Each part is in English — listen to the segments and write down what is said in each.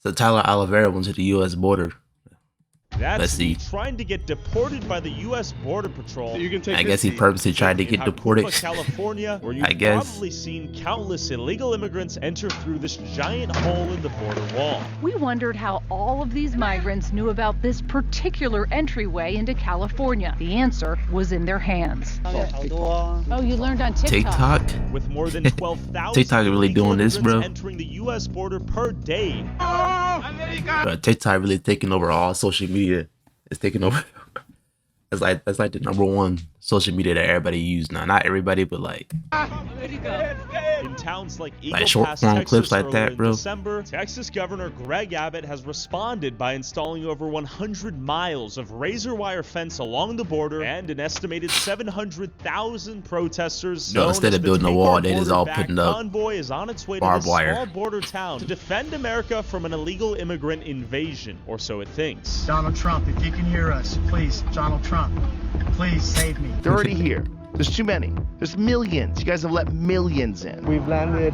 So Tyler Oliveria went to the U.S. border. Let's That's see. trying to get deported by the U.S. Border Patrol. You can take I guess he this purposely tried to In get Tijuana, deported. California, where you've I guess. probably seen countless illegal immigrants enter through this giant hole in the border wall. We wondered how all of these migrants knew about this particular entryway into California. The answer was in their hands. Oh, you learned on TikTok? With more than 12,000 TikTok really doing this, bro? entering the U.S. border per day. Bro, TikTok really taking over all social media. It's taking over. That's like the #1 social media that everybody uses now. Not everybody, but like. In towns like Eagle Like short Pass, form Texas, clips like earlier that, in bro. December, Texas Governor Greg Abbott has responded by installing over 100 miles of razor wire fence along the border and an estimated 700,000 protesters. No, known instead as of the building a Take wall, Our they just Border all Back putting up convoy is on its way to barbed this wire. small border town to defend America from an illegal immigrant invasion, or so it thinks. Donald Trump, if you can hear us, please, Donald Trump, please save me. They're already here. There's too many. There's millions. You guys have let millions in. We've landed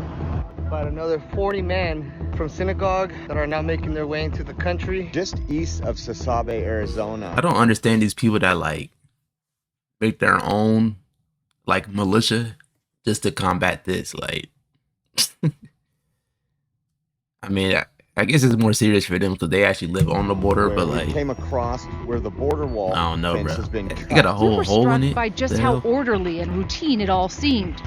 about another 40 men from synagogue that are now making their way into the country. Just east of Sasabe, Arizona. I don't understand these people that like make their own like militia just to combat this. Like, I mean, I guess it's more serious for them because they actually live on the border. Where But we like, came across where the border wall I don't know, fence bro. has been They cut. got a We whole were hole in struck it. by just The how hell? orderly and routine it all seemed.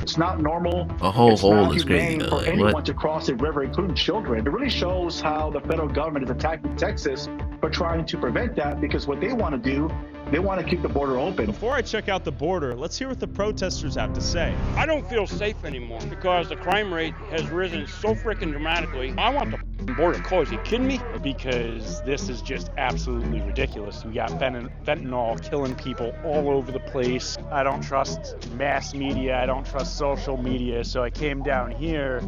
It's not normal. A whole It's hole not is crazy, humane though. for Like, anyone what? to cross the river, including children. It really shows how the federal government is attacking Texas for trying to prevent that, because what they want to do, they want to keep the border open. Before I check out the border, let's hear what the protesters have to say. I don't feel safe anymore because the crime rate has risen so freaking dramatically. I want the border closed. Are you kidding me? Because this is just absolutely ridiculous. We got fentanyl killing people all over the place. I don't trust mass media. I don't trust social media. So I came down here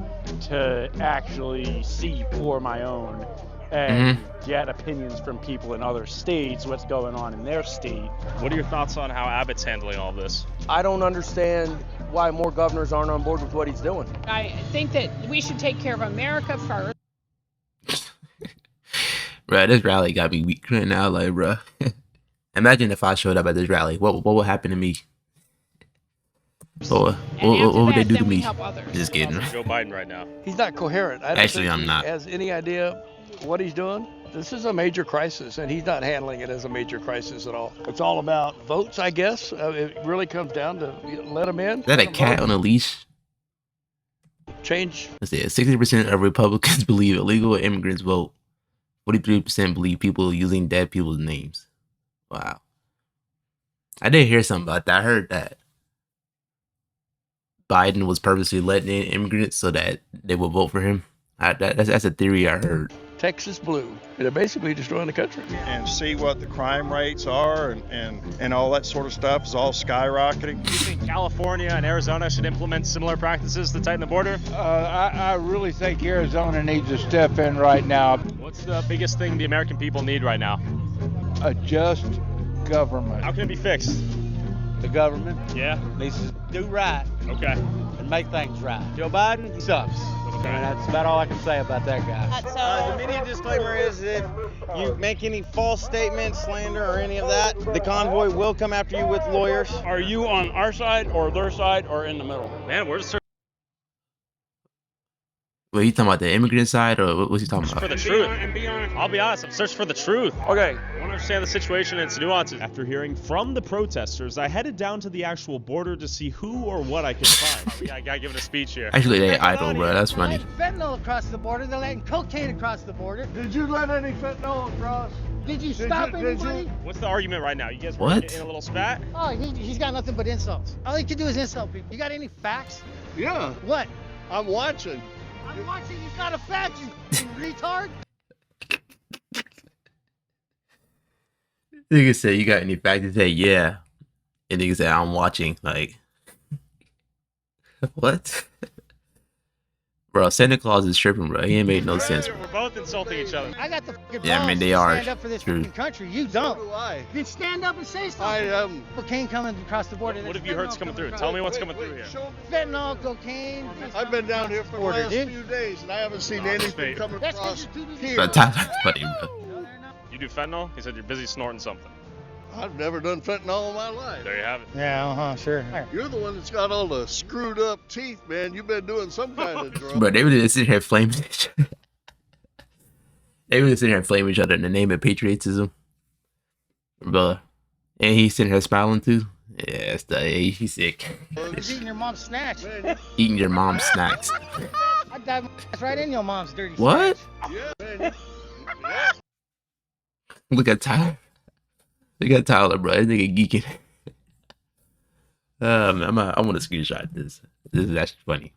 to actually see for my own and get opinions from people in other states, what's going on in their state. What are your thoughts on how Abbott's handling all this? I don't understand why more governors aren't on board with what he's doing. I think that we should take care of America first. Bro, this rally got me weak right now. Like, bro, imagine if I showed up at this rally. What would happen to me? What would they do to me? Just kidding. Joe Biden right now. He's not coherent. I don't Actually, think I'm he not. has any idea what he's doing. This is a major crisis, and he's not handling it as a major crisis at all. It's all about votes, I guess. It really comes down to let them in. Is that a cat on a leash? Change. Let's see. 60% of Republicans believe illegal immigrants vote. 43% believe people using dead people's names. Wow. I did hear something about that. I heard that Biden was purposely letting in immigrants so that they would vote for him. That's a theory I heard. Texas blue. They're basically destroying the country. And see what the crime rates are and all that sort of stuff is all skyrocketing. Do you think California and Arizona should implement similar practices to tighten the border? I really think Arizona needs to step in right now. What's the biggest thing the American people need right now? A just government. How can it be fixed? The government Yeah? needs to do right Okay. and make things right. Joe Biden, he sucks. Okay. And that's about all I can say about that guy. The media disclaimer is if you make any false statements, slander, or any of that, the convoy will come after you with lawyers. Are you on our side or their side or in the middle? Man, we're just Wait, you talking about the immigrant side or what's he talking for about? the truth. Be honest. I'll be honest, I'm searching for the truth. Okay. I want to understand the situation and its nuances. After hearing from the protesters, I headed down to the actual border to see who or what I could find. We got a guy giving a speech here. Actually, they idle, bro. That's funny. Fentanyl across the border. They're letting cocaine across the border. Did you let any fentanyl across? Did you stop anybody? What's the argument right now? You guys were What? in a little spat? Oh, he's got nothing but insults. All he can do is insult people. You got any facts? Yeah, What? I'm watching. I'm watching. He's got a fact, you retard. Nigga said, you got any facts? He said, yeah. And nigga said, I'm watching. Like, what? Bro, Santa Claus is tripping, bro. He ain't made no sense, bro. We're both insulting each other. I got the fucking Yeah, I mean, balls they to are. stand up for this True. fucking country. You don't. Why? Then stand up and say something. I am. Cocaine coming across the border. What have you heard is coming through? Tell me what's coming through here. Fentanyl, cocaine. I've been down here for the last few days and I haven't seen anything coming across here. But Tyler's funny, bro. You do fentanyl? He said you're busy snorting something. I've never done fentanyl in my life. There you have it. Yeah, sure. You're the one that's got all the screwed up teeth, man. You've been doing some kind of drug. Bro, they were just sitting here flaming each other. They were just sitting here flaming each other in the name of patriotism. Bro. And he's sitting here smiling too. Yeah, he's sick. He's eating your mom's snacks. Eating your mom's snacks. I dive my ass right in your mom's dirty What? snacks. Yeah, man. Look at Tyler. Look at Tyler, bro. That nigga geeking. Man, I want to screenshot this. This is actually funny.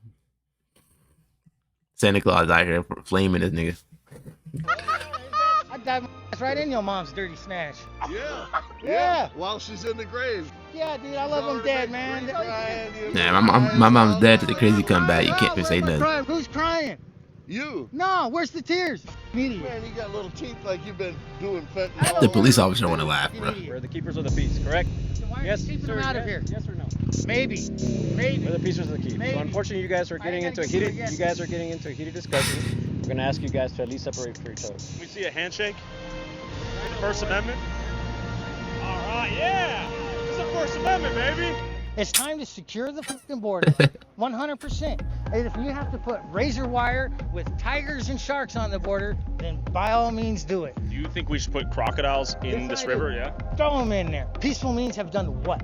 Santa Claus out here flaming this nigga. I dive my ass right in your mom's dirty snacks. Yeah. While she's in the grave. Yeah, dude, I love them dead, man. Yeah, my mom's dead to the crazy comeback. You can't even say nothing. Who's crying? You. No, where's the tears? Media. Man, you got little teeth like you've been doing fentanyl. The police officer want to laugh, bro. We're the keepers of the peace, correct? Yes, keeping them out of here. Yes or no? Maybe. We're the keepers of the keep. Maybe. So unfortunately, you guys are getting into a heated discussion. We're gonna ask you guys to at least separate for each other. We see a handshake. First Amendment. All right, yeah. It's the First Amendment, baby. It's time to secure the fucking border, 100%. And if you have to put razor wire with tigers and sharks on the border, then by all means do it. Do you think we should put crocodiles in this river? Yeah. Throw them in there. Peaceful means have done what?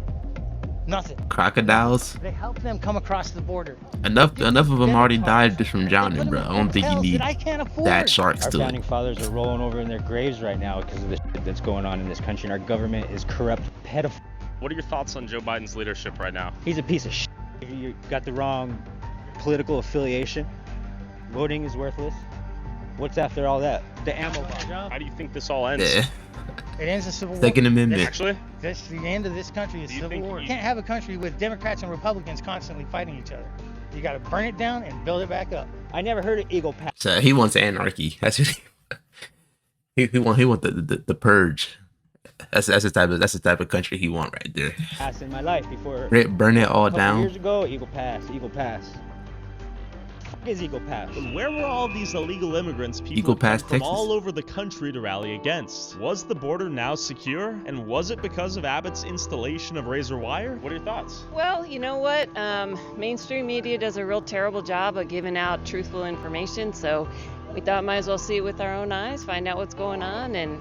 Nothing. Crocodiles. They help them come across the border. Enough of them already died just from drowning, bro. I don't think you need that sharks Our to founding it. fathers are rolling over in their graves right now because of the shit that's going on in this country, and our government is corrupt, pedophile. What are your thoughts on Joe Biden's leadership right now? He's a piece of shit. You got the wrong political affiliation. Voting is worthless. What's after all that? The ammo bomb. How do you think this all ends? Yeah. It ends the Civil War. Second Amendment. Actually? That's the end of this country is Civil War. You can't have a country with Democrats and Republicans constantly fighting each other. You got to burn it down and build it back up. I never heard of Eagle Pass. So he wants anarchy. That's what he want the purge. That's the type of country he want right there. Pass in my life before. Burn it all down. Years ago, Eagle Pass. Is Eagle Pass. But where were all these illegal immigrants people Eagle Pass, from Texas? all over the country to rally against? Was the border now secure? And was it because of Abbott's installation of razor wire? What are your thoughts? Well, you know what? Mainstream media does a real terrible job of giving out truthful information, so we thought might as well see it with our own eyes, find out what's going on, and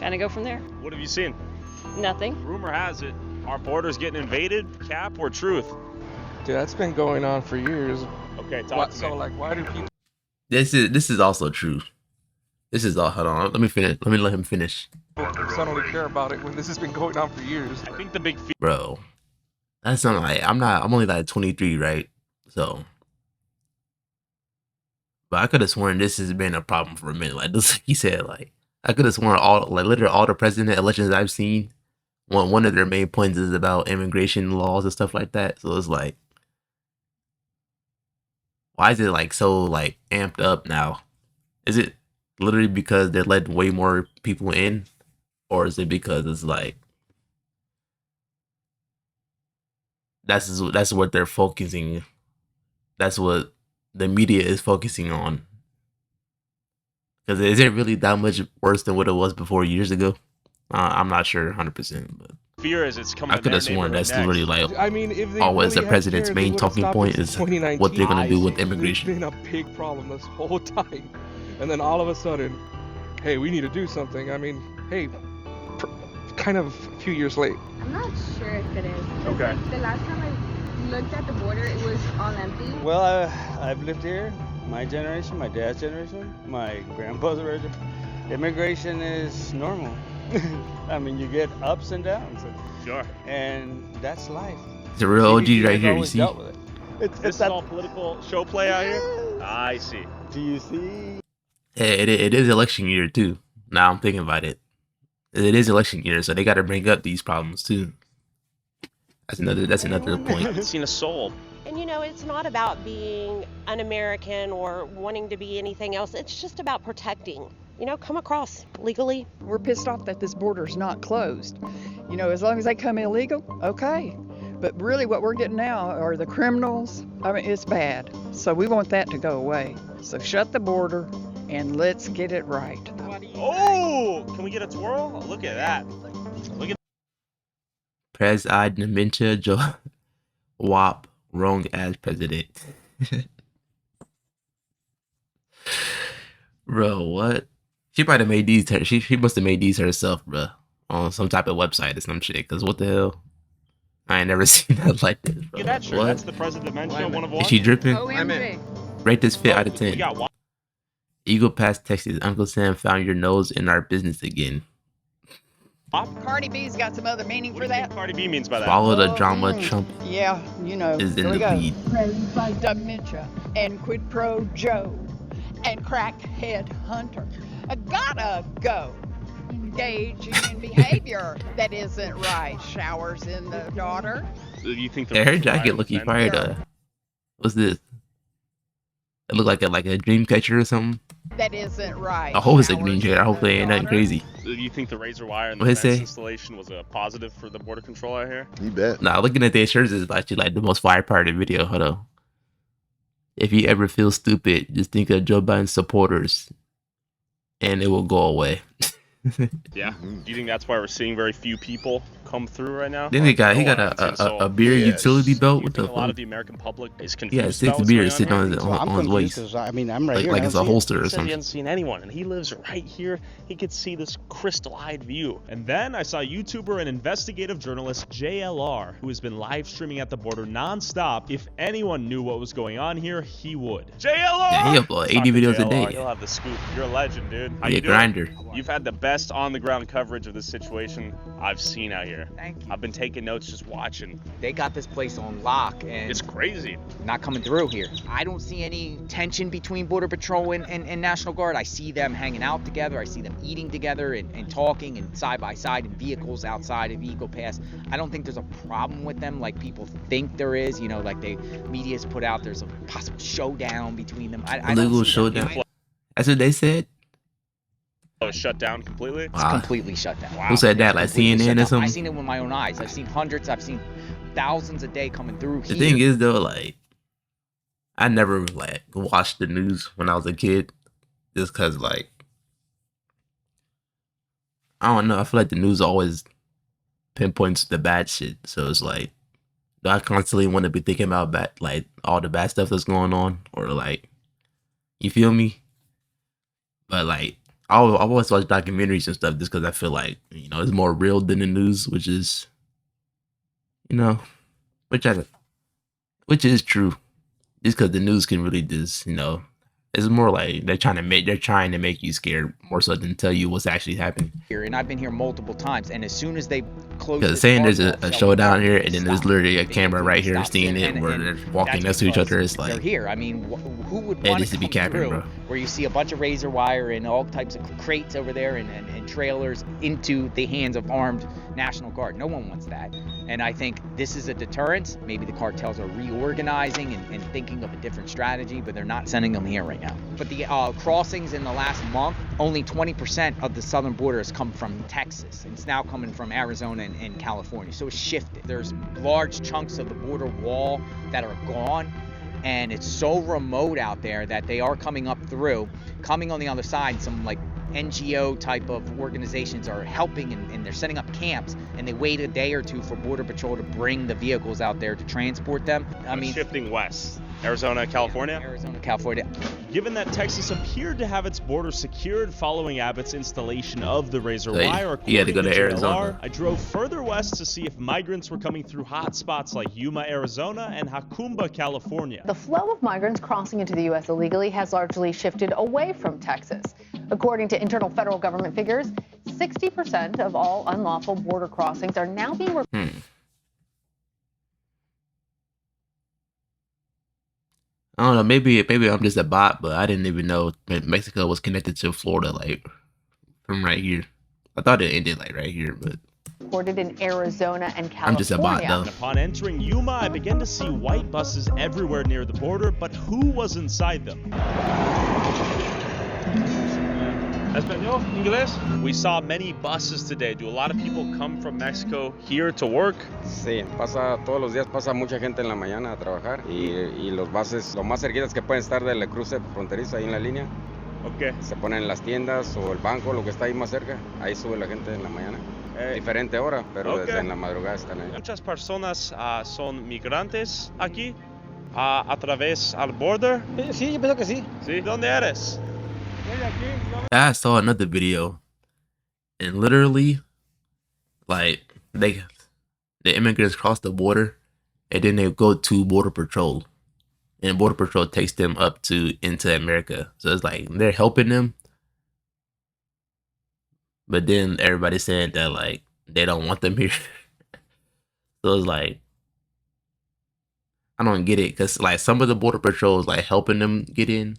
kind of go from there. What have you seen? Nothing. Rumor has it our border's getting invaded. Cap or truth? Dude, that's been going on for years. Okay, talk to me. So, like, why do people... This is also true. This is all. Hold on. Let me finish. Let me let him finish. suddenly care about it when this has been going on for years? I think the big... Bro, that's not like... I'm only like 23, right? So... But I could have sworn this has been a problem for a minute. Like this, he said, like I could have sworn literally all the president elections I've seen, one of their main points is about immigration laws and stuff like that. So it's like, why is it like so like amped up now? Is it literally because they let way more people in, or is it because it's like that's what they're focusing? That's what the media is focusing on. Because is it really that much worse than what it was before years ago? I'm not sure 100%, but fear is it's coming. I could have sworn that's literally like I mean, if they always really the president's had cared, they main would have talking stopped point it is since 2019. what they're gonna do with It's immigration. been a big problem this whole time, and then all of a sudden, hey, we need to do something. I mean, hey, kind of a few years late. I'm not sure if it is. Okay. Like, the last time I looked at the border, it was all empty. Well, I've lived here, my generation, my dad's generation, my grandpa's generation. Immigration is normal. I mean, you get ups and downs. Sure. And that's life. It's a real OG CBP right has here, you always see? dealt with it. This is all political show play out here? I see. Do you see? Yeah, it is election year too. Now I'm thinking about it. It is election year, so they got to bring up these problems too. That's another I point. haven't seen a soul And you know, it's not about being an American or wanting to be anything else. It's just about protecting, you know, come across legally. We're pissed off that this border's not closed. You know, as long as they come illegal, okay. But really what we're getting now are the criminals. I mean, it's bad. So we want that to go away. So shut the border and let's get it right. Oh, can we get a twirl? Look at that. Look at Pres-eyed dementia Joe WAP wrong as president. Bro, what? She might have made these. She must have made these herself, bro, on some type of website or some shit. Cause what the hell? I ain't never seen that like this. Bro. Look at that shirt. What? That's the president dementia, one of one. Is she dripping? OMG. Rate this fit out of We 10. got Eagle Pass, Texas. Uncle Sam found your nose in our business again. Cardi B's got some other meaning for that. Cardi B means by that. Follow the drama. Trump Yeah, you know. is in here we the go. lead. Dementia and quid pro Joe and crackhead Hunter. I gotta go. Engaging in behavior that isn't right. Showers in the daughter. You think Yeah, her jacket looking fire though. What's this? It look like a dream catcher or something. That isn't right. I hope it's a dream catcher. I hope they ain't nothing crazy. Do you think the razor wire and the What'd it fence say? installation was a positive for the border control out here? You bet. Nah, looking at their shirts is actually like the most fire part of the video. Hold on. If you ever feel stupid, just think of Joe Biden's supporters, and it will go away. Yeah. Do you think that's why we're seeing very few people come through right now? Then he got a beer utility belt. What A the lot fuck? of the American public is Yeah, confused. 6 about what's beers going sitting here. on his waist. I mean, I'm right here. Like I it's don't a see it. holster or He said he something. hasn't seen anyone, and he lives right here. He could see this crystal-eyed view. And then I saw YouTuber and investigative journalist JLR, who has been live streaming at the border non-stop. If anyone knew what was going on here, he would. JLR! Yeah, he upload 80 Talk to videos a JLR, day. You'll have the scoop. You're a legend, dude. How Yeah, you doing? grinder. You've had the best on-the-ground coverage of this situation I've seen out here. Thank you. I've been taking notes, just watching. They got this place on lock and It's crazy. not coming through here. I don't see any tension between Border Patrol and National Guard. I see them hanging out together. I see them eating together and talking and side by side in vehicles outside of Eagle Pass. I don't think there's a problem with them like people think there is. You know, like the media's put out there's a possible showdown between them. I don't Illegal see that. showdown. That's what they said. Oh, it's shut down completely? It's completely shut down. Who said that? Like Completely shut CNN or down. something? I've seen it with my own eyes. I've seen hundreds. I've seen thousands a day coming through The here. thing is though, like, I never like watched the news when I was a kid, just cause like, I don't know. I feel like the news always pinpoints the bad shit. So it's like, do I constantly want to be thinking about bad, like all the bad stuff that's going on, or like, you feel me? But like, I've always watched documentaries and stuff just because I feel like, you know, it's more real than the news, which is, you know, which is true. Just because the news can really just, you know, it's more like they're trying to make you scared more so than tell you what's actually happening. Here, and I've been here multiple times, and as soon as they close Because this saying park there's off, a they'll showdown here stop. and then there's literally a camera right here Stops seeing it, it where and they're walking that's next to each other. because It's they're like, here. I mean, who would it want needs to to be come capping, through bro. where you see a bunch of razor wire and all types of crates over there and trailers into the hands of armed National Guard? No one wants that. And I think this is a deterrence. Maybe the cartels are reorganizing and thinking of a different strategy, but they're not sending them here right now. But the crossings in the last month, only 20% of the southern border has come from Texas. It's now coming from Arizona and California. So it's shifted. There's large chunks of the border wall that are gone, and it's so remote out there that they are coming up through. Coming on the other side, some like NGO type of organizations are helping and they're setting up camps, and they wait a day or two for Border Patrol to bring the vehicles out there to transport them. I mean, shifting west. Arizona, California? Arizona, California. Given that Texas appeared to have its border secured following Abbott's installation of the razor So wire, he had to go to according Arizona. JLR, I drove further west to see if migrants were coming through hot spots like Yuma, Arizona and Jacumba, California. The flow of migrants crossing into the U.S. illegally has largely shifted away from Texas. According to internal federal government figures, 60% of all unlawful border crossings are now being I don't know, maybe I'm just a bot, but I didn't even know that Mexico was connected to Florida, like, from right here. I thought it ended, like, right here, but reported in Arizona and I'm just a bot, California. though. Upon entering Yuma, I began to see white buses everywhere near the border, but who was inside them? Español, inglés. We saw many buses today. Do a lot of people come from Mexico here to work? Sí, pasa todos los días, pasa mucha gente en la mañana a trabajar y los buses, lo más cerquitas que pueden estar del cruce fronterizo ahí en la línea. Okay. Se ponen en las tiendas o el banco, lo que está ahí más cerca, ahí sube la gente en la mañana. Diferente hora, pero desde en la madrugada están ahí. Muchas personas son migrantes aquí a través al border. Sí, yo pienso que sí. ¿Sí? ¿Dónde eres? I saw another video, and literally, like, the immigrants cross the border, and then they go to Border Patrol, and Border Patrol takes them up into America. So it's like they're helping them, but then everybody's saying that like they don't want them here. So it's like I don't get it, because like some of the Border Patrol is like helping them get in.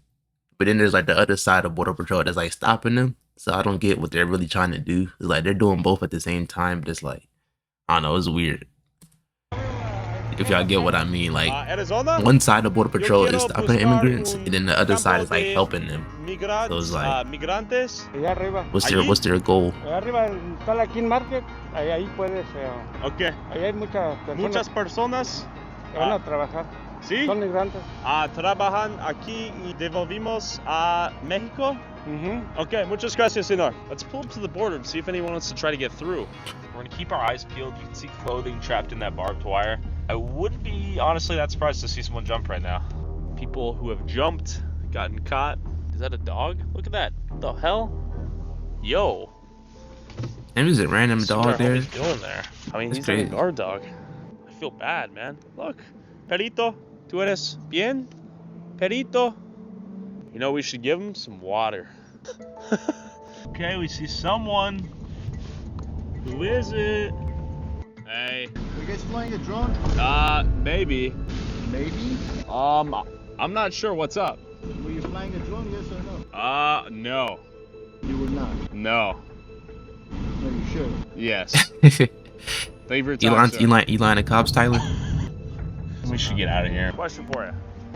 But then there's like the other side of Border Patrol that's like stopping them. So I don't get what they're really trying to do. It's like they're doing both at the same time. But it's like, I don't know, it's weird. If y'all get what I mean. Like, one side of Border Patrol is stopping immigrants, and then the other side is like helping them. So it's like, what's their goal? Arriba está la King Market, ahí puedes. Okay. Ahí hay muchas personas que van a trabajar. ¿Sí? Son migrantes. Trabajan aquí y devolvimos a México. Okay, muchas gracias, señor. Let's pull up to the border and see if anyone wants to try to get through. We're gonna keep our eyes peeled. You can see clothing trapped in that barbed wire. I wouldn't be honestly that surprised to see someone jump right now. People who have jumped, gotten caught. Is that a dog? Look at that. What the hell? Yo. And there's a random dog there. What he's doing there? I mean, he's like a guard dog. I feel bad, man. Look. Perito, ¿tú eres bien? Perito? You know, we should give him some water. Okay, we see someone. Who is it? Hey. Are you guys flying a drone? Maybe. Maybe? I'm not sure what's up. Were you flying a drone, yes or no? No. You were not? No. No, you should. Yes. Thank you for your time, sir. You lying to cops, Tyler? We should get out of here. Question for you.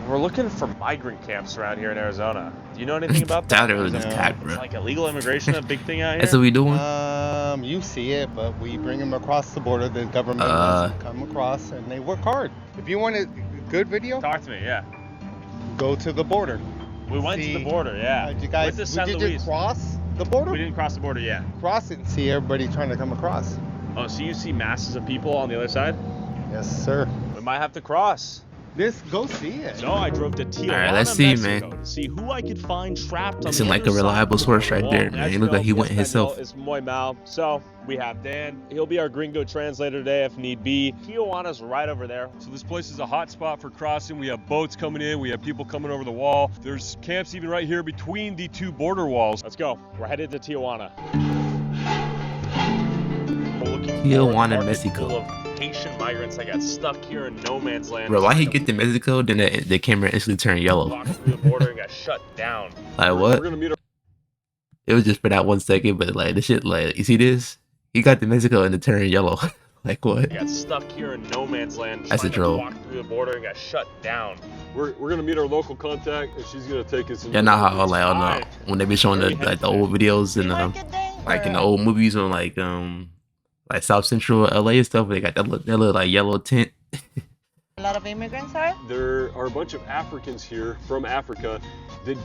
We're looking for migrant camps around here in Arizona. Do you know anything about that? Tyler was just cat, bro. It's like illegal immigration, a big thing out here? That's what we doing? You see it, but we bring them across the border. The government lets them come across, and they work hard. If you want a good video, talk to me, yeah. Go to the border. We went to the border, yeah. You guys, did you cross the border? We didn't cross the border, yeah. Cross it and see everybody trying to come across. Oh, so you see masses of people on the other side? Yes, sir. We might have to cross. Go see it. So I drove to Tijuana, Alright, let's see, Mexico, man. to see who I could find trapped on It the seemed like other a reliable side source of the right wall. there, man. He looked like he went himself. It's muy mal. So we have Dan. He'll be our gringo translator today if need be. Tijuana's right over there. So this place is a hot spot for crossing. We have boats coming in. We have people coming over the wall. There's camps even right here between the two border walls. Let's go. We're headed to Tijuana. Tijuana, Mexico. Haitian migrants that got stuck here in no man's land. Bro, why he get to Mexico, then the camera instantly turned yellow? Walked through the border and got shut down. Like what? We're gonna meet It was just for that 1 second, but like the shit, like you see this? He got to Mexico and it turned yellow. Like what? Got stuck here in no man's land. That's a troll. Walked through the border and got shut down. We're gonna meet our local contact, and she's gonna take us. Yeah, not how like on when they be showing the old videos and like in the old movies on like South Central LA and stuff, where they got that little like yellow tint. A lot of immigrants are? There are a bunch of Africans here from Africa that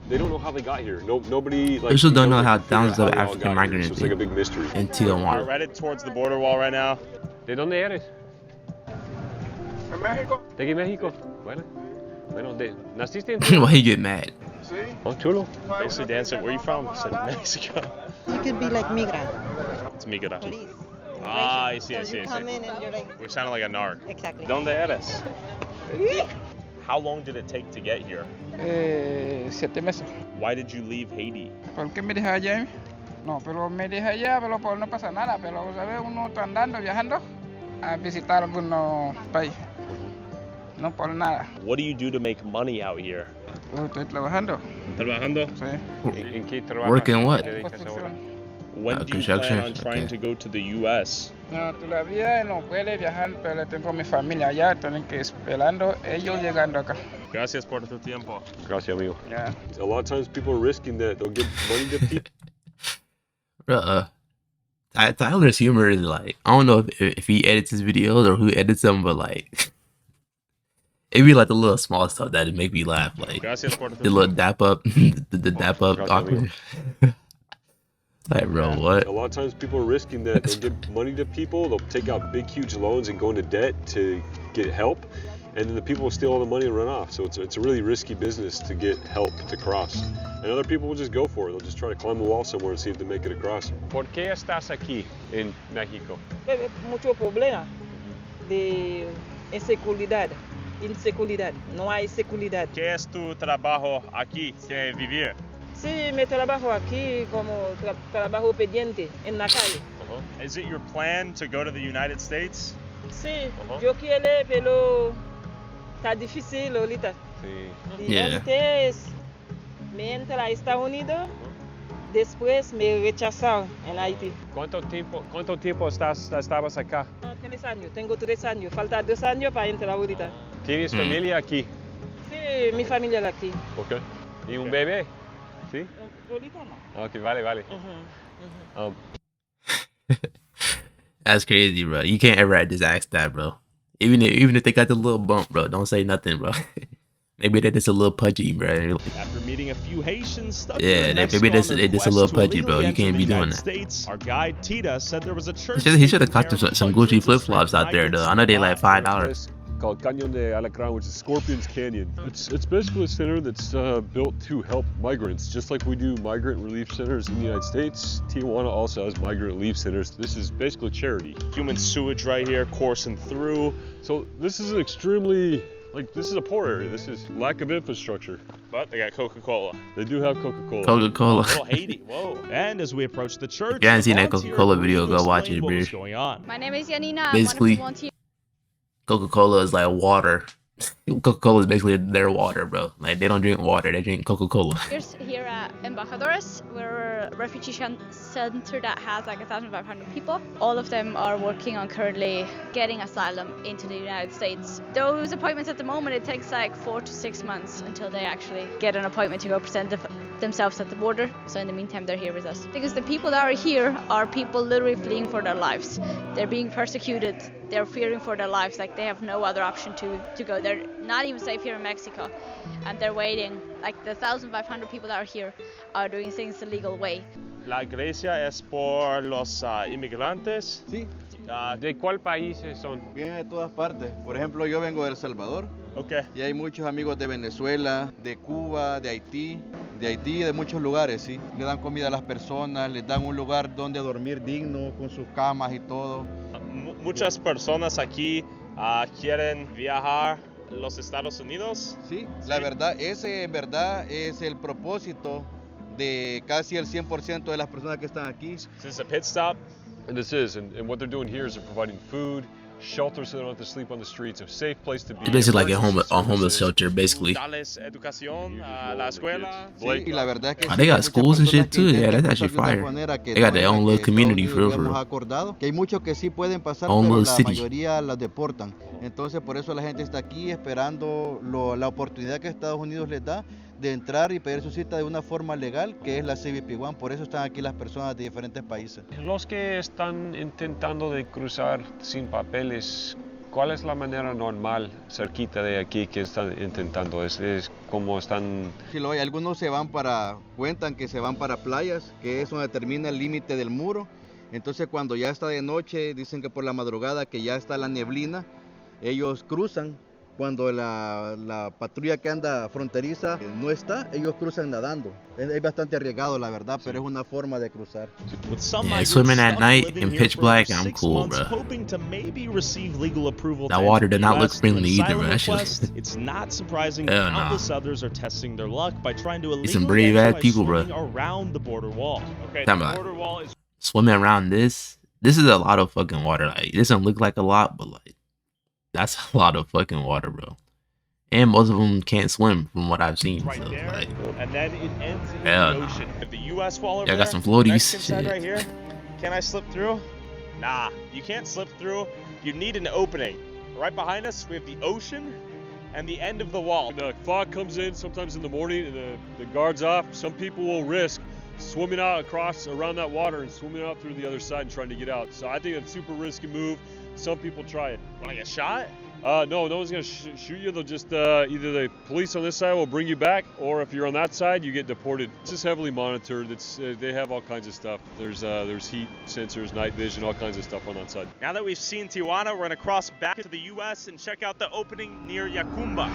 they don't know how they got here. Nobody like. We still don't know how thousands of African migrants so it's like a big mystery. in Tijuana. We're headed towards the border wall right now. ¿De dónde eres? From Mexico. De México. Bueno, naciste en. Why he get mad? Oh, chulo. Basically, Dan said, "Where are you from?" I said, "Mexico." You could be like migrant. It's Migrant. Police. I see. You come in and you're like. We're sounding like a narc. Exactly. ¿Dónde eres? How long did it take to get here? 7 meses. Why did you leave Haiti? ¿Por qué me dejé allá? No, pero me dejé allá, pero por no pasa nada. Pero, ¿sabes? Uno está andando, viajando a visitar algunos países. No por nada. What do you do to make money out here? Estoy trabajando. ¿Trabajando? Sí. ¿En qué trabajas? Working what? Construcción. When do you plan on trying to go to the U.S.? No, todavía no puede viajar, pero tengo mi familia allá, tienen que esperando ellos llegando acá. Gracias por tu tiempo. Gracias, amigo. Yeah. A lot of times people are risking that. They'll give money to people. Tyler's humor is like, I don't know if he edits his videos or who edits them, but like, it'd be like the little small stuff that'd make me laugh, like the little dap up, the dap up awkward. Like, bro, what? A lot of times people are risking that. They'll give money to people. They'll take out big, huge loans and go into debt to get help, and then the people will steal all the money and run off. So it's a really risky business to get help to cross. And other people will just go for it. They'll just try to climb a wall somewhere and see if they make it across. ¿Por qué estás aquí en México? Mucho problema de inseguridad. No hay seguridad. ¿Qué es tu trabajo aquí que vivir? Sí, me trabajo aquí como trabajo pendiente en la calle. Is it your plan to go to the United States? Sí, yo quiero, pero está difícil ahorita. Sí. Y antes me entré a Estados Unidos, después me rechazaron en Haití. ¿Cuánto tiempo estabas acá? 3 años, tengo 3 años, falta 2 años para entrar ahorita. ¿Tienes familia aquí? Sí, mi familia aquí. Ok. ¿Y un bebé? ¿Sí? Ahorita no. Ok, vale. That's crazy, bro. You can't ever just ask that, bro. Even if they got the little bump, bro, don't say nothing, bro. Maybe they're just a little pudgy, bro. After meeting a few Haitians stuck yeah, maybe they're just a little pudgy, bro. You can't be doing that. States, our guide Tita said there was a church. He should have caught some Gucci flip flops out there, though. I know they like $5. Called Cañón de Alacrán, which is Scorpion's Canyon. It's basically a center that's built to help migrants, just like we do migrant relief centers in the United States. Tijuana also has migrant relief centers. This is basically charity. Human sewage right here coursing through. So this is an extremely, this is a poor area. This is lack of infrastructure. But they got Coca-Cola. They do have Coca-Cola. Coca-Cola. Little Haiti, whoa. And as we approach the church, if you haven't seen that Coca-Cola video, go watch it, bro. Going on. My name is Janina. Basically, Coca-Cola is like water. Coca-Cola is basically their water, bro. Like, they don't drink water, they drink Coca-Cola. Here at Embajadores, we're a refugee center that has like 1,500 people. All of them are working on currently getting asylum into the United States. Those appointments at the moment, it takes like 4 to 6 months until they actually get an appointment to go present themselves at the border. So in the meantime, they're here with us. Because the people that are here are people literally fleeing for their lives. They're being persecuted. They're fearing for their lives. Like, they have no other option to go. They're not even safe here in Mexico, and they're waiting. Like, the 1,500 people that are here are doing things the legal way. La iglesia es por los inmigrantes. Sí. ¿De cuál país son? Vienen de todas partes. Por ejemplo, yo vengo de El Salvador. Okay. Y hay muchos amigos de Venezuela, de Cuba, de Haití y de muchos lugares, sí. Le dan comida a las personas, les dan un lugar donde dormir digno, con sus camas y todo. Muchas personas aquí quieren viajar a los Estados Unidos. Sí, la verdad, ese en verdad es el propósito de casi el 100% de las personas que están aquí. This is a pit stop. And this is, and what they're doing here is they're providing food, shelter so they don't have to sleep on the streets, a safe place to be. It's basically like a homeless shelter, basically. Educación, la escuela. Sí, y la verdad es que they got schools and shit too. Yeah, that's actually fire. They got their own little community for real. Acordado que hay muchos que sí pueden pasar, pero la mayoría las deportan. Entonces por eso la gente está aquí esperando la oportunidad que Estados Unidos les da de entrar y pedir su cita de una forma legal, que es la CBP-1. Por eso están aquí las personas de diferentes países. Los que están intentando de cruzar sin papeles, ¿cuál es la manera normal cerquita de aquí que están intentando? ¿Es como están...? Sí, lo hay. Algunos cuentan que se van para playas, que es donde termina el límite del muro. Entonces cuando ya está de noche, dicen que por la madrugada que ya está la neblina, ellos cruzan. Cuando la patrulla que anda fronteriza no está, ellos cruzan nadando. Es bastante arriesgado, la verdad, pero es una forma de cruzar. Yeah, swimming at night in pitch black, I'm cool, bro. That water did not look friendly either, bro. It's not surprising countless others are testing their luck by trying to illegally some brave ass people, bro. Around the border wall. Okay, the border wall is swimming around this. This is a lot of fucking water. Like, this don't look like a lot, but like, that's a lot of fucking water, bro. And most of them can't swim, from what I've seen. Right So, there, like, and then it ends in hell the no. ocean. The U.S. wall over Yeah, I there. got some floaties. Mexican side Shit. right here. Can I slip through? Nah, you can't slip through. You need an opening. Right behind us, we have the ocean and the end of the wall. The fog comes in sometimes in the morning, and the guard's off. Some people will risk swimming out across around that water and swimming out through the other side and trying to get out. So I think it's a super risky move. Some people try it. Want to get shot? No one's gonna shoot you. They'll just either the police on this side will bring you back, or if you're on that side, you get deported. It's just heavily monitored. It's they have all kinds of stuff. There's heat sensors, night vision, all kinds of stuff on that side. Now that we've seen Tijuana, we're gonna cross back to the U.S. and check out the opening near Yacumba.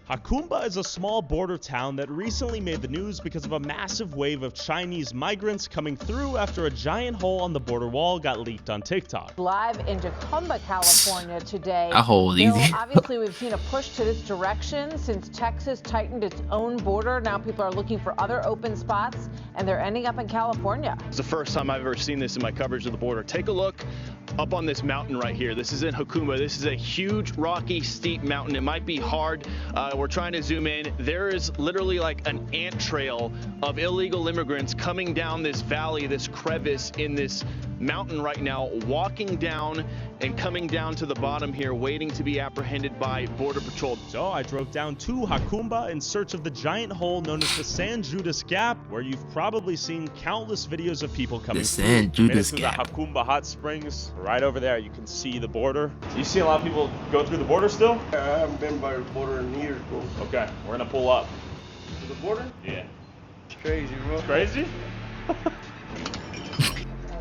Yacumba is a small border town that recently made the news because of a massive wave of Chinese migrants coming through after a giant hole on the border wall got leaked on TikTok. Live in Yacumba, California today. That hole is easy. Obviously, we've seen a push to this direction since Texas tightened its own border. Now people are looking for other open spots, and they're ending up in California. It's the first time I've ever seen this in my coverage of the border. Take a look up on this mountain right here. This is in Yacumba. This is a huge, rocky, steep mountain. It might be hard. We're trying to zoom in. There is literally like an ant trail of illegal immigrants coming down this valley, this crevice in this mountain right now, walking down and coming down to the bottom here, waiting to be apprehended by Border Patrol. So I drove down to Yacumba in search of the giant hole known as the San Judas Gap, where you've probably seen countless videos of people coming through. The San Judas The Gap. Yacumba hot springs, right over there. You can see the border. You see a lot of people go through the border still? I haven't been by the border in years, bro. Okay, we're gonna pull up. To the border? Yeah. It's crazy, bro. It's crazy?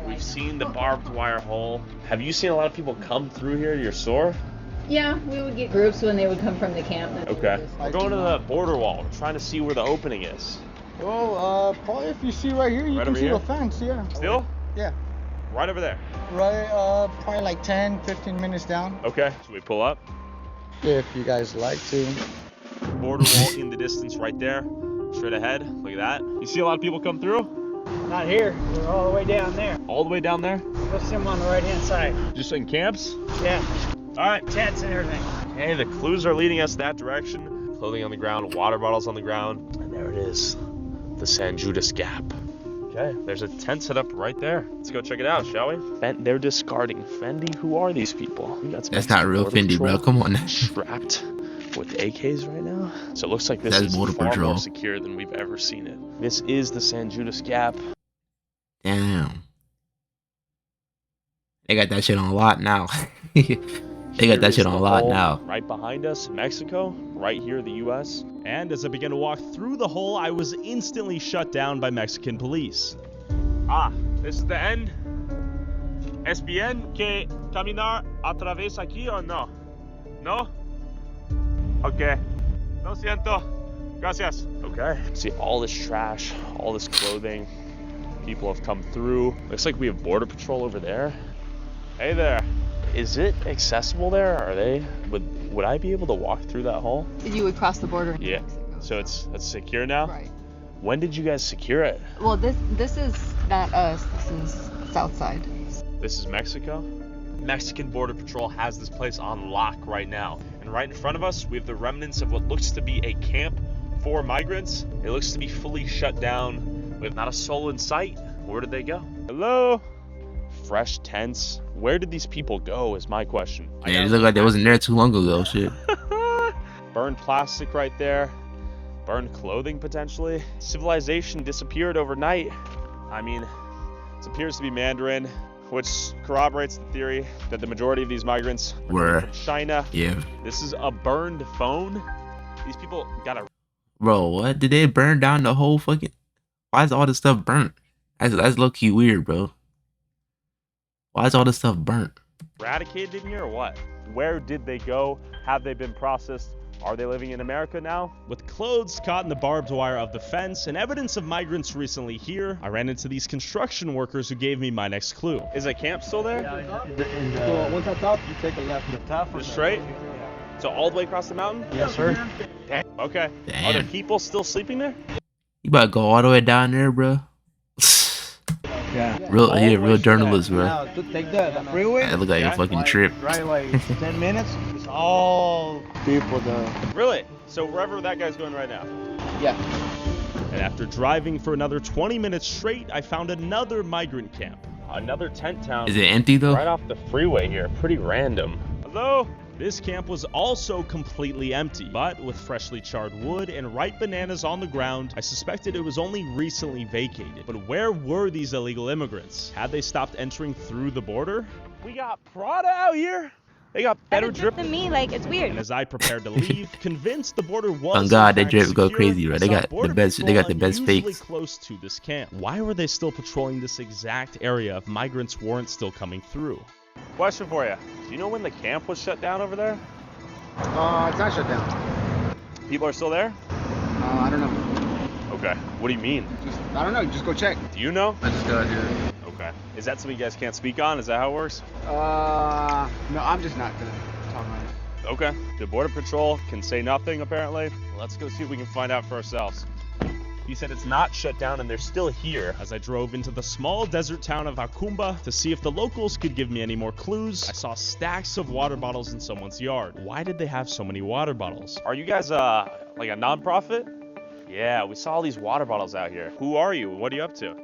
We've seen the barbed wire hole. Have you seen a lot of people come through here? You're sore? Yeah, we would get groups when they would come from the camp. Okay. We're going to the border wall. We're trying to see where the opening is. Well, probably if you see right here, you Right can over see here? the fence, yeah. Still? Yeah. Right over there. Right, probably like 10, 15 minutes down. Okay. Should we pull up? If you guys like to. Border wall in the distance right there. Straight ahead. Look at that. You see a lot of people come through? Not here. We're all the way down there. All the way down there? We'll see them on the right-hand side. Just in camps? Yeah. All right. Tents and everything. Hey, the clues are leading us that direction. Clothing on the ground, water bottles on the ground. And there it is. The San Judas Gap. Okay, there's a tent set up right there. Let's go check it out, shall we? They're discarding Fendi. Who are these people? That's not real Fendi, bro. Come on. Strapped with AKs right now. So it looks like this is Border far Patrol. more secure than we've ever seen it. This is the San Judas Gap. Damn. They got that shit on lock now. They got that shit on lock now. Right behind us, Mexico. Right here, the U.S. And as I began to walk through the hole, I was instantly shut down by Mexican police. Ah, this is the end. ¿Es bien que caminar a través aquí o no? No? Okay. Lo siento. Gracias. Okay. See all this trash, all this clothing. People have come through. Looks like we have Border Patrol over there. Hey there. Is it accessible there? Are they? Would I be able to walk through that hole? You would cross the border. Yeah. So it's secure now? Right. When did you guys secure it? Well, this is not us. This is Southside. This is Mexico. Mexican Border Patrol has this place on lock right now. And right in front of us, we have the remnants of what looks to be a camp for migrants. It looks to be fully shut down with not a soul in sight. Where did they go? Hello? Fresh tents. Where did these people go is my question. Yeah, it looked like they wasn't there too long ago, shit. Burned plastic right there. Burned clothing potentially. Civilization disappeared overnight. I mean, it appears to be Mandarin, which corroborates the theory that the majority of these migrants were from China. Yeah. This is a burned phone. These people got a... Bro, what? Did they burn down the whole fucking... Why is all this stuff burnt? That's low-key weird, bro. Why is all this stuff burnt? eradicated in here or what? Where did they go? Have they been processed? Are they living in America now? With clothes caught in the barbed wire of the fence and evidence of migrants recently here, I ran into these construction workers who gave me my next clue. Is a camp still there? So once I top, you take a left. The top. Just straight? So all the way across the mountain? Yes, sir. Damn. Okay. Damn. Are there people still sleeping there? You about to go all the way down there, bro? Yeah. Real journalist, bro. Now, to take the freeway. That look like a fucking trip. Drive like 10 minutes. It's all people there. Really? So wherever that guy's going right now? Yeah. And after driving for another 20 minutes straight, I found another migrant camp. Another tent town. Is it empty though? Right off the freeway here. Pretty random. Hello? This camp was also completely empty, but with freshly charred wood and ripe bananas on the ground, I suspected it was only recently vacated. But where were these illegal immigrants? Had they stopped entering through the border? We got Prada out here. They got better drip than me, like, it's weird. And as I prepared to leave, convinced the border was On God, they in fact drip go secure, crazy, bro. They I saw got the Border best. They got the Patrol best unusually fakes. close to this camp. Why were they still patrolling this exact area if migrants weren't still coming through? Question for you. Do you know when the camp was shut down over there? It's not shut down. People are still there? I don't know. Okay. What do you mean? I don't know. Just go check. Do you know? I just got here. Okay. Is that something you guys can't speak on? Is that how it works? No, I'm just not gonna talk about it. Okay. The Border Patrol can say nothing, apparently. Let's go see if we can find out for ourselves. He said it's not shut down and they're still here. As I drove into the small desert town of Acumba to see if the locals could give me any more clues, I saw stacks of water bottles in someone's yard. Why did they have so many water bottles? Are you guys like a nonprofit? Yeah, we saw all these water bottles out here. Who are you? What are you up to?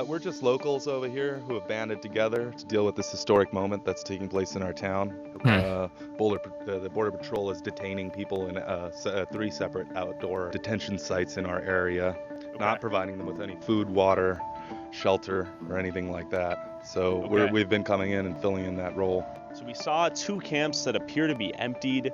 We're just locals over here who have banded together to deal with this historic moment that's taking place in our town. The Border Patrol is detaining people in 3 separate outdoor detention sites in our area, not providing them with any food, water, shelter, or anything like that. So we've been coming in and filling in that role. So we saw 2 camps that appear to be emptied.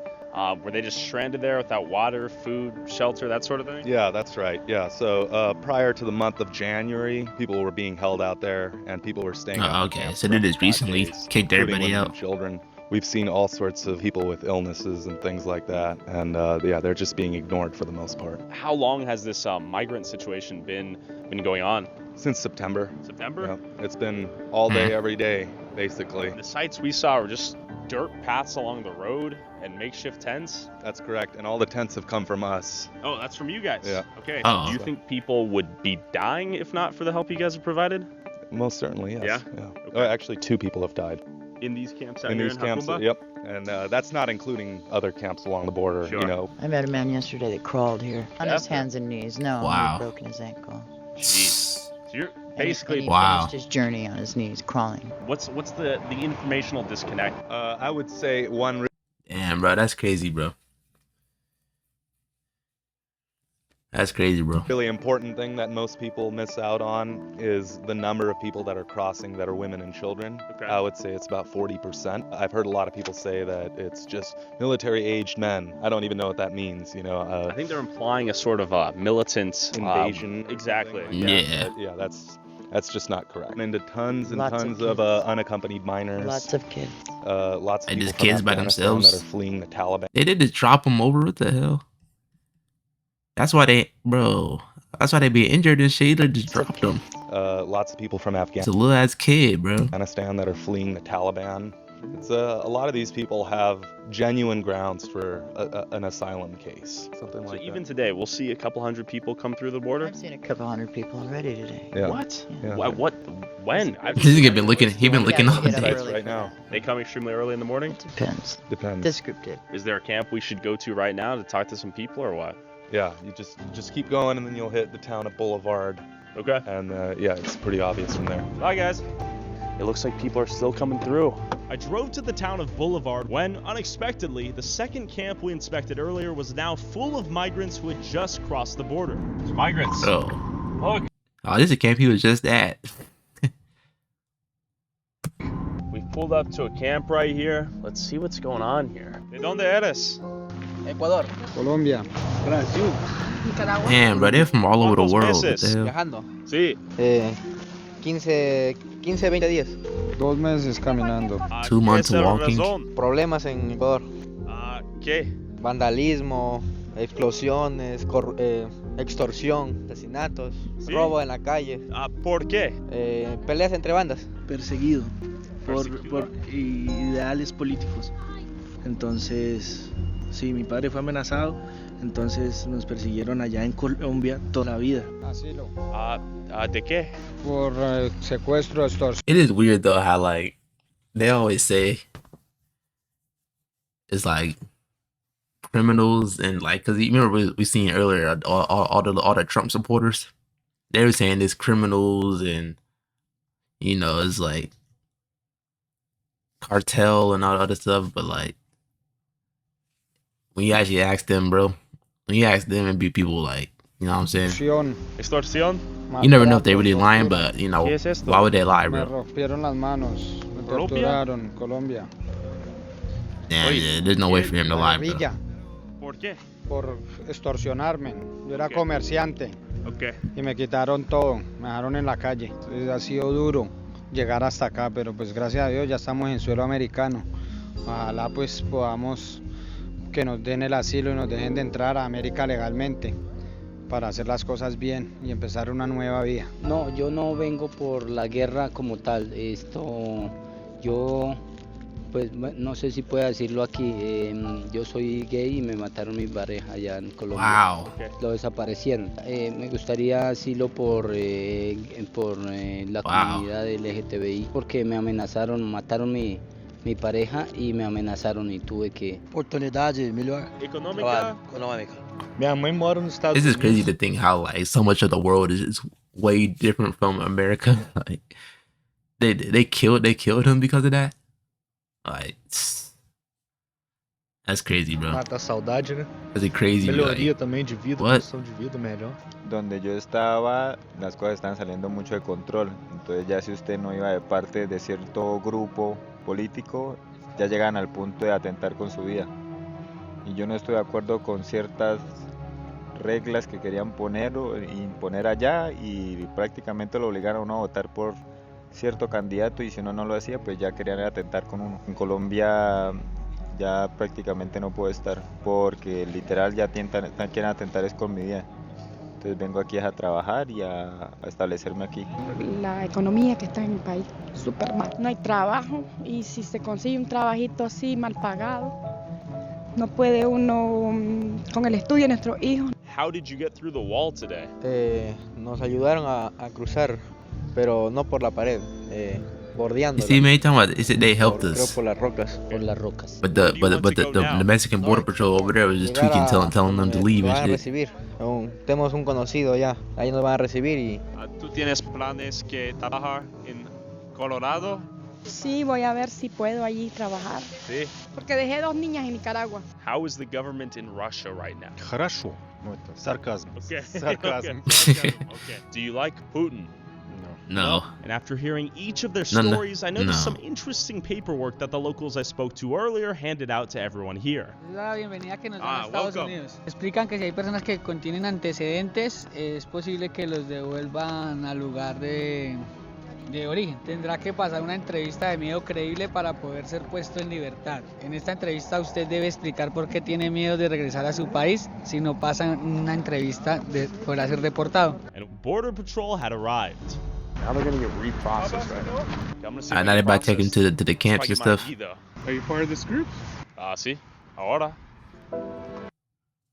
Were they just stranded there without water, food, shelter, that sort of thing? Yeah, that's right. Yeah, so prior to the month of January, people were being held out there and people were staying out. Okay, so they just recently kicked everybody out. Children. We've seen all sorts of people with illnesses and things like that, and yeah, they're just being ignored for the most part. How long has this migrant situation been going on? Since September. September? Yeah, it's been all day, every day, basically. The sites we saw were just dirt paths along the road and makeshift tents? That's correct, and all the tents have come from us. Oh, that's from you guys? Yeah. Okay. Do you think people would be dying if not for the help you guys have provided? Most certainly, yes. Yeah? Okay. Actually, 2 people have died. In these camps out in here these in camps, Hakumba? yep. And that's not inclooing other camps along the border, you know. I met a man yesterday that crawled here on his hands and knees. No, Wow. he'd broken his ankle. Jeez. So you're basically... And he finished his journey on his knees, crawling. What's the informational disconnect? I would say one... Damn, bro, that's crazy, bro. That's crazy, bro. Really important thing that most people miss out on is the number of people that are crossing that are women and children. Okay. I would say it's about 40%. I've heard a lot of people say that it's just military-aged men. I don't even know what that means, you know. I think they're implying a sort of militant invasion. Exactly. Yeah, that's just not correct. Into tons and Lots of tons of unaccompanied minors. Lots of kids. Lots of And people just from kids by Afghanistan themselves. that are fleeing the Taliban. They did just drop them over. What the hell? That's why they be injured and shit. They just dropped them. Lots of people from It's a Afghanistan. little ass kid, bro. Afghanistan that are fleeing the Taliban. It's a lot of these people have genuine grounds for an asylum case, something like So even today, we'll see a couple hundred people come through the border? I've seen a couple hundred people already today. Yeah. What? Yeah. What? When? This nigga been looking. He been looking all get up day. early. right now. They come extremely early in the morning? Depends. Depends. This group did. Is there a camp we should go to right now to talk to some people or what? Yeah, you just keep going and then you'll hit the town of Boulevard. Okay. And yeah, it's pretty obvious from there. Bye, guys. It looks like people are still coming through. I drove to the town of Boulevard when, unexpectedly, the second camp we inspected earlier was now full of migrants who had just crossed the border. There's migrants. Oh. Look. Oh, this is a camp he was just at. We pulled up to a camp right here. Let's see what's going on here. ¿De dónde eres? Ecuador. Colombia. Brasil. Nicaragua. Damn, bro, they're from all over the world. What the hell? Viajando. Sí. 15, 20 días. 2 meses caminando. 2 months ¿Qué es el walking. razón? Problemas en Ecuador. ¿Qué? Vandalismo, explosiones, extorsión, asesinatos, ¿Sí? robo en la calle. ¿Por qué? Peleas entre bandas. Perseguido por ideales políticos. Entonces, sí, mi padre fue amenazado, entonces nos persiguieron allá en Colombia toda la vida. Asilo. ¿De qué? Por secuestro, extorsión. It is weird though how like they always say it's like criminals and like, cause you remember we seen earlier all the Trump supporters, they were saying it's criminals and it's like cartel and all the other stuff, but like when you actually ask them, bro, when you ask them and be people like, you know what I'm saying? Extorsión. You never know if they really lying, but ¿Qué es esto? why would they lie, Me bro? rompieron las manos, me ¿Colombia? torturaron, Colombia. Yeah, there's no way for him to lie, bro. Villa, ¿Por qué? por extorsionarme. Yo era Ok. comerciante Okay. y me quitaron todo, me dejaron en la calle. Entonces, ha sido duro llegar hasta acá, pero pues gracias a Dios ya estamos en suelo americano. Ojalá pues podamos que nos den el asilo y nos dejen de entrar a América legalmente para hacer las cosas bien y empezar una nueva vida. No, yo no vengo por la guerra como tal. Yo, pues no sé si puedo decirlo aquí. Yo soy gay y me mataron mi pareja allá en Colombia. Wow. Lo desaparecieron. Me gustaría asilo por la comunidad LGTBI porque me amenazaron, mataron mi pareja y me amenazaron y tuve que... Oportunidade melhor. Econômica. Econômica. Minha mãe mora nos Estados It's just Unidos. crazy to think how like so much of the world is way different from America. Like they killed him because of that. Like that's crazy, bro. Mata a saudade, né? That's a crazy. Melhoria Like, também de vida, what? condição de vida melhor. Donde yo estaba, las cosas estaban saliendo mucho de control. Entonces ya si usted no iba de parte de cierto grupo político, ya llegan al punto de atentar con su vida. Y yo no estoy de acuerdo con ciertas reglas que querían poner o imponer allá y prácticamente lo obligaron a uno a votar por cierto candidato y si uno no lo hacía, pues ya querían atentar con uno. En Colombia ya prácticamente no puedo estar porque literal ya quieren atentar es con mi vida. Entonces vengo aquí a trabajar y a establecerme aquí. La economía que está en mi país, súper mal. No hay trabajo y si se consigue un trabajito así mal pagado, no puede uno con el estudio de nuestros hijos. How did you get through the wall today? Nos ayudaron a cruzar, pero no por la pared, you bordeándola. see, man, you talking about they helped Creo us, por las rocas. Por las rocas. but the Mexican border patrol over there was just tweaking, telling them to leave Nos van a and shit. recibir. Tenemos un conocido ya, ahí nos van a recibir y ¿Tú tienes planes que trabajar en Colorado? Sí, voy a ver si puedo allí trabajar, Sí. porque dejé 2 niñas en Nicaragua. How is the government in Russia right now? Хорошо. Ну, это сарказм. Okay. Сарказм. Okay. Do you like Putin? No. And after hearing each of their No, no, stories, I noticed no. some interesting paperwork that the locals I spoke to earlier handed out to everyone here. Es la bienvenida que nos dan a Estados welcome. Unidos. Explican que si hay personas que contienen antecedentes, es posible que los devuelvan al lugar de origen. Tendrá que pasar una entrevista de miedo creíble para poder ser puesto en libertad. En esta entrevista usted debe explicar por qué tiene miedo de regresar a su país si no pasa una entrevista podrá ser deportado. And Border Patrol had arrived. Now they're gonna get reprocessed right now. I'm gonna see Now if they they about to take him process. to the camps and It's like stuff. my vida. Are you part of this group? Sí. Ahora.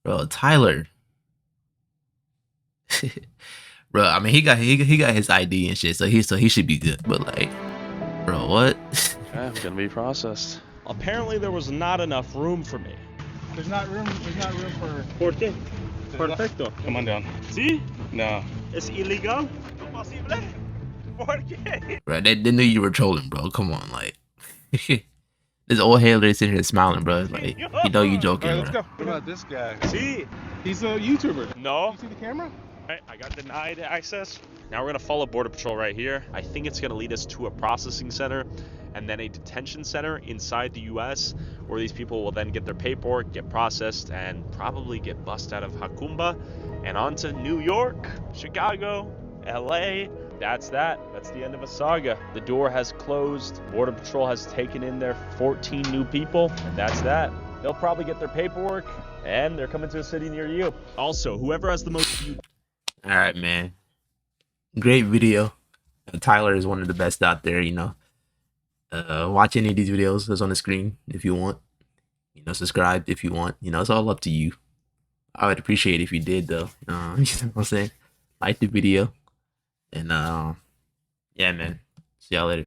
Bro, Tyler. Bro, I mean he got his ID and shit, so he should be good. But like, bro, what? Yeah, I'm gonna be processed. Apparently there was not enough room for me. There's not room for... ¿Por qué? Perfecto. Come on down. ¿Sí? No. ¿Es ilegal? ¿No posible? ¿Por qué? Bro, they knew you were trolling, bro. Come on, like this old head lady sitting here smiling, bro. Like you know you joking, Alright, let's bro. go. What about this guy? Sí. He's a YouTuber. No. You see the camera? I got denied access. Now we're gonna follow Border Patrol right here. I think it's gonna lead us to a processing center and then a detention center inside the US where these people will then get their paperwork, get processed, and probably get bussed out of Hakumba and onto New York, Chicago, LA. That's that. That's the end of a saga. The door has closed. Border Patrol has taken in their 14 new people, and that's that. They'll probably get their paperwork, and they're coming to a city near you. Also, whoever has the most views. All right, man. Great video. Tyler is one of the best out there, you know. Watch any of these videos that's on the screen if you want. You know, subscribe if you want. You know, it's all up to you. I would appreciate it if you did, though. You know what I'm saying? Like the video. And, yeah, man. See y'all later.